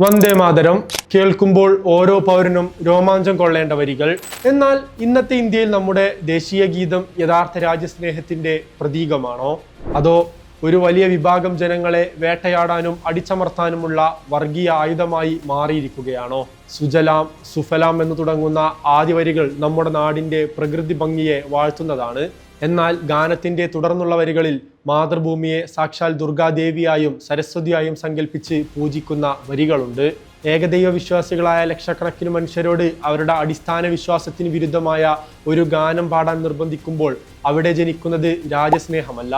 വന്ദേ മാതരം കേൾക്കുമ്പോൾ ഓരോ പൗരനും രോമാഞ്ചം കൊള്ളേണ്ട വരികൾ. എന്നാൽ ഇന്നത്തെ ഇന്ത്യയിൽ നമ്മുടെ ദേശീയ ഗീതം യഥാർത്ഥ രാജ്യസ്നേഹത്തിന്റെ പ്രതീകമാണോ, അതോ ഒരു വലിയ വിഭാഗം ജനങ്ങളെ വേട്ടയാടാനും അടിച്ചമർത്താനുമുള്ള വർഗീയ ആയുധമായി മാറിയിരിക്കുകയാണോ? സുജലാം സുഫലാം എന്ന് തുടങ്ങുന്ന ആദ്യ വരികൾ നമ്മുടെ നാടിന്റെ പ്രകൃതി ഭംഗിയെ വാഴ്ത്തുന്നതാണ്. എന്നാൽ ഗാനത്തിന്റെ തുടർന്നുള്ള വരികളിൽ മാതൃഭൂമിയെ സാക്ഷാൽ ദുർഗാദേവിയായും സരസ്വതിയായും സങ്കല്പിച്ച് പൂജിക്കുന്ന വരികളുണ്ട്. ഏകദൈവ വിശ്വാസികളായ ലക്ഷക്കണക്കിന് മനുഷ്യരോട് അവരുടെ അടിസ്ഥാന വിശ്വാസത്തിന് വിരുദ്ധമായ ഒരു ഗാനം പാടാൻ നിർബന്ധിക്കുമ്പോൾ അവിടെ ജനിക്കുന്നത് രാജ്യസ്നേഹമല്ല,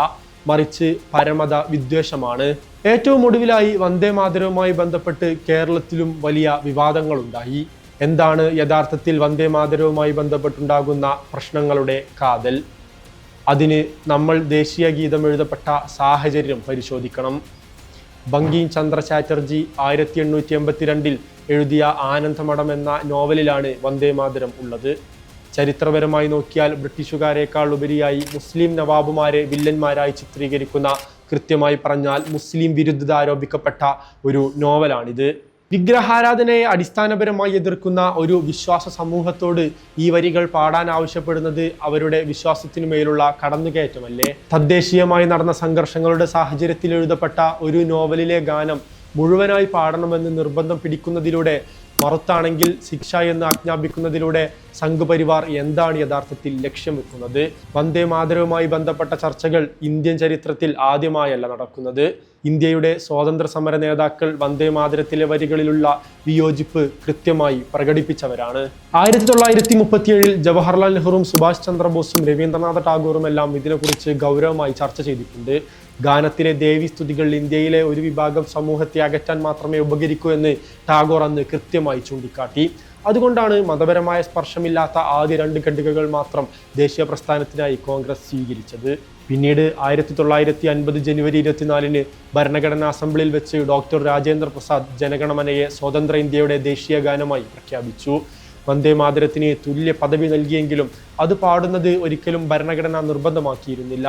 മറിച്ച് പരമത വിദ്വേഷമാണ്. ഏറ്റവും ഒടുവിലായി വന്ദേ മാതരവുമായി ബന്ധപ്പെട്ട് കേരളത്തിലും വലിയ വിവാദങ്ങളുണ്ടായി. എന്താണ് യഥാർത്ഥത്തിൽ വന്ദേ മാതരവുമായി ബന്ധപ്പെട്ടുണ്ടാകുന്ന പ്രശ്നങ്ങളുടെ കാതൽ? അതിന് നമ്മൾ ദേശീയ ഗീതം എഴുതപ്പെട്ട സാഹചര്യം പരിശോധിക്കണം. ബങ്കിം ചന്ദ്ര ചാറ്റർജി 1882 എഴുതിയ ആനന്ദമഠം എന്ന നോവലിലാണ് വന്ദേ മാതരം ഉള്ളത്. ചരിത്രപരമായി നോക്കിയാൽ ബ്രിട്ടീഷുകാരേക്കാൾ ഉപരിയായി മുസ്ലിം നവാബുമാരെ വില്ലന്മാരായി ചിത്രീകരിക്കുന്ന, കൃത്യമായി പറഞ്ഞാൽ മുസ്ലിം വിരുദ്ധത ആരോപിക്കപ്പെട്ട ഒരു നോവലാണിത്. വിഗ്രഹാരാധനയെ അടിസ്ഥാനപരമായി എതിർക്കുന്ന ഒരു വിശ്വാസ സമൂഹത്തോട് ഈ വരികൾ പാടാൻ ആവശ്യപ്പെടുന്നത് അവരുടെ വിശ്വാസത്തിനു മേലുള്ള കടന്നുകയറ്റമല്ലേ? തദ്ദേശീയമായി നടന്ന സംഘർഷങ്ങളുടെ സാഹചര്യത്തിൽ എഴുതപ്പെട്ട ഒരു നോവലിലെ ഗാനം മുഴുവനായി പാടണമെന്ന് നിർബന്ധം പിടിക്കുന്നതിലൂടെ, മറുത്താണെങ്കിൽ ശിക്ഷ എന്ന് ആജ്ഞാപിക്കുന്നതിലൂടെ സംഘപരിവാർ എന്താണ് യഥാർത്ഥത്തിൽ ലക്ഷ്യം വെക്കുന്നത്? വന്ദേ മാതരവുമായി ബന്ധപ്പെട്ട ചർച്ചകൾ ഇന്ത്യൻ ചരിത്രത്തിൽ ആദ്യമായല്ല നടക്കുന്നത്. ഇന്ത്യയുടെ സ്വാതന്ത്ര്യ സമര നേതാക്കൾ വന്ദേ മാതരത്തിലെ വരികളിലുള്ള വിയോജിപ്പ് കൃത്യമായി പ്രകടിപ്പിച്ചവരാണ്. 1937 ജവഹർലാൽ നെഹ്റുവും സുഭാഷ് ചന്ദ്രബോസും രവീന്ദ്രനാഥ ടാഗോറും എല്ലാം ഇതിനെക്കുറിച്ച് ഗൗരവമായി ചർച്ച ചെയ്തിട്ടുണ്ട്. ഗാനത്തിലെ ദേവീസ്തുതികൾ ഇന്ത്യയിലെ ഒരു വിഭാഗം സമൂഹത്തെ അകറ്റാൻ മാത്രമേ ഉപകരിക്കൂ എന്ന് ടാഗോർ അന്ന് കൃത്യമായി ചൂണ്ടിക്കാട്ടി. അതുകൊണ്ടാണ് മതപരമായ സ്പർശമില്ലാത്ത ആദ്യ 2 ഖണ്ഡികകൾ മാത്രം ദേശീയ പ്രസ്ഥാനത്തിനായി കോൺഗ്രസ് സ്വീകരിച്ചത്. പിന്നീട് 1950 ജനുവരി 24 ഭരണഘടനാ അസംബ്ലിയിൽ വെച്ച് ഡോക്ടർ രാജേന്ദ്ര പ്രസാദ് ജനഗണമനയെ സ്വതന്ത്ര ഇന്ത്യയുടെ ദേശീയ ഗാനമായി പ്രഖ്യാപിച്ചു. വന്ദേ മാതരത്തിന് തുല്യ പദവി നൽകിയെങ്കിലും അത് പാടുന്നത് ഒരിക്കലും ഭരണഘടന നിർബന്ധമാക്കിയിരുന്നില്ല.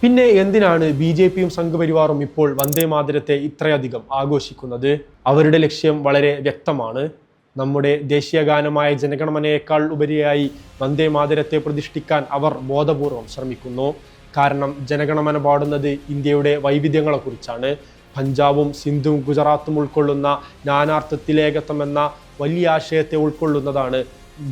പിന്നെ എന്തിനാണ് BJPയും സംഘപരിവാറും ഇപ്പോൾ വന്ദേ മാതരത്തെ ഇത്രയധികം ആഘോഷിക്കുന്നത്? അവരുടെ ലക്ഷ്യം വളരെ വ്യക്തമാണ്. നമ്മുടെ ദേശീയ ഗാനമായ ജനഗണമനയേക്കാൾ ഉപരിയായി വന്ദേ മാതരത്തെ പ്രതിഷ്ഠിക്കാൻ അവർ ബോധപൂർവം ശ്രമിക്കുന്നു. കാരണം ജനഗണമന പാടുന്നത് ഇന്ത്യയുടെ വൈവിധ്യങ്ങളെക്കുറിച്ചാണ്. പഞ്ചാബും സിന്ധുവും ഗുജറാത്തും ഉൾക്കൊള്ളുന്ന നാനാർത്ഥത്തിലേകത്വം എന്ന വലിയ ആശയത്തെ ഉൾക്കൊള്ളുന്നതാണ്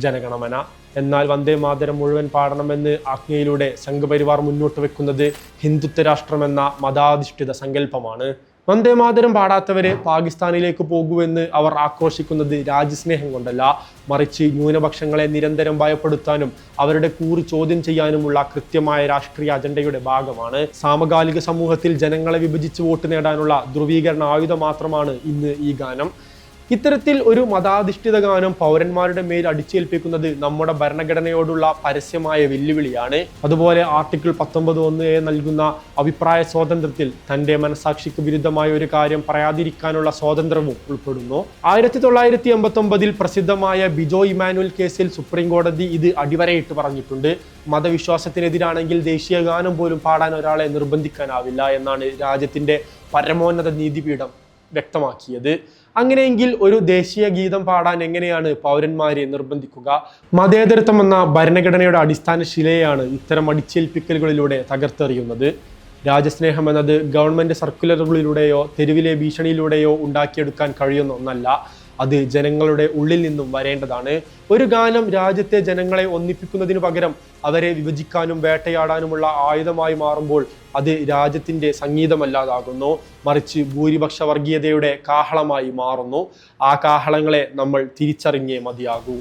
ജനഗണമന. എന്നാൽ വന്ദേ മാതരം മുഴുവൻ പാടണമെന്ന് ആജ്ഞയിലൂടെ സംഘപരിവാർ മുന്നോട്ട് വെക്കുന്നത് ഹിന്ദുത്വ രാഷ്ട്രമെന്ന മതാധിഷ്ഠിത സങ്കല്പമാണ്. വന്ദേ മാതരം പാടാത്തവരെ പാകിസ്ഥാനിലേക്ക് പോകുമെന്ന് അവർ ആക്രോശിക്കുന്നത് രാജ്യസ്നേഹം കൊണ്ടല്ല, മറിച്ച് ന്യൂനപക്ഷങ്ങളെ നിരന്തരം ഭയപ്പെടുത്താനും അവരുടെ കൂറ് ചോദ്യം ചെയ്യാനുമുള്ള കൃത്യമായ രാഷ്ട്രീയ അജണ്ടയുടെ ഭാഗമാണ്. സമകാലിക സമൂഹത്തിൽ ജനങ്ങളെ വിഭജിച്ച് വോട്ട് നേടാനുള്ള ധ്രുവീകരണ ആയുധം മാത്രമാണ് ഇന്ന് ഈ ഗാനം. ഇത്തരത്തിൽ ഒരു മതാധിഷ്ഠിത ഗാനം പൗരന്മാരുടെ മേൽ അടിച്ചേൽപ്പിക്കുന്നത് നമ്മുടെ ഭരണഘടനയോടുള്ള പരസ്യമായ വെല്ലുവിളിയാണ്. അതുപോലെ ആർട്ടിക്കിൾ 19(1)(a) നൽകുന്ന അഭിപ്രായ സ്വാതന്ത്ര്യത്തിൽ തന്റെ മനസാക്ഷിക്ക് വിരുദ്ധമായ ഒരു കാര്യം പറയാതിരിക്കാനുള്ള സ്വാതന്ത്ര്യവും ഉൾപ്പെടുന്നു. 1989 പ്രസിദ്ധമായ ബിജോയ് ഇമാനുവൽ കേസിൽ സുപ്രീം കോടതി ഇത് അടിവരയിട്ട് പറഞ്ഞിട്ടുണ്ട്. മതവിശ്വാസത്തിനെതിരാണെങ്കിൽ ദേശീയ ഗാനം പോലും പാടാൻ ഒരാളെ നിർബന്ധിക്കാനാവില്ല എന്നാണ് രാജ്യത്തിന്റെ പരമോന്നത നീതിപീഠം വ്യക്തമാക്കിയത്. അങ്ങനെയെങ്കിൽ ഒരു ദേശീയ ഗീതം പാടാൻ എങ്ങനെയാണ് പൗരന്മാരെ നിർബന്ധിക്കുക? മതേതരത്വം എന്ന ഭരണഘടനയുടെ അടിസ്ഥാന ശിലയാണ് ഇത്തരം അടിച്ചേൽപ്പിക്കലുകളിലൂടെ തകർത്തെറിയുന്നത്. രാജ്യസ്നേഹം എന്നത് ഗവൺമെന്റ് സർക്കുലറുകളിലൂടെയോ തെരുവിലെ ഭീഷണിയിലൂടെയോ ഉണ്ടാക്കിയെടുക്കാൻ കഴിയുന്ന ഒന്നല്ല. അത് ജനങ്ങളുടെ ഉള്ളിൽ നിന്നും വരേണ്ടതാണ്. ഒരു ഗാനം രാജ്യത്തെ ജനങ്ങളെ ഒന്നിപ്പിക്കുന്നതിനു പകരം അവരെ വിഭജിക്കാനും വേട്ടയാടാനുമുള്ള ആയുധമായി മാറുമ്പോൾ അത് രാജ്യത്തിന്റെ സംഗീതമല്ലാതാകുന്നു, മറിച്ച് ഭൂരിപക്ഷ വർഗീയതയുടെ കാഹളമായി മാറുന്നു. ആ കാഹളങ്ങളെ നമ്മൾ തിരിച്ചറിഞ്ഞേ മതിയാകൂ.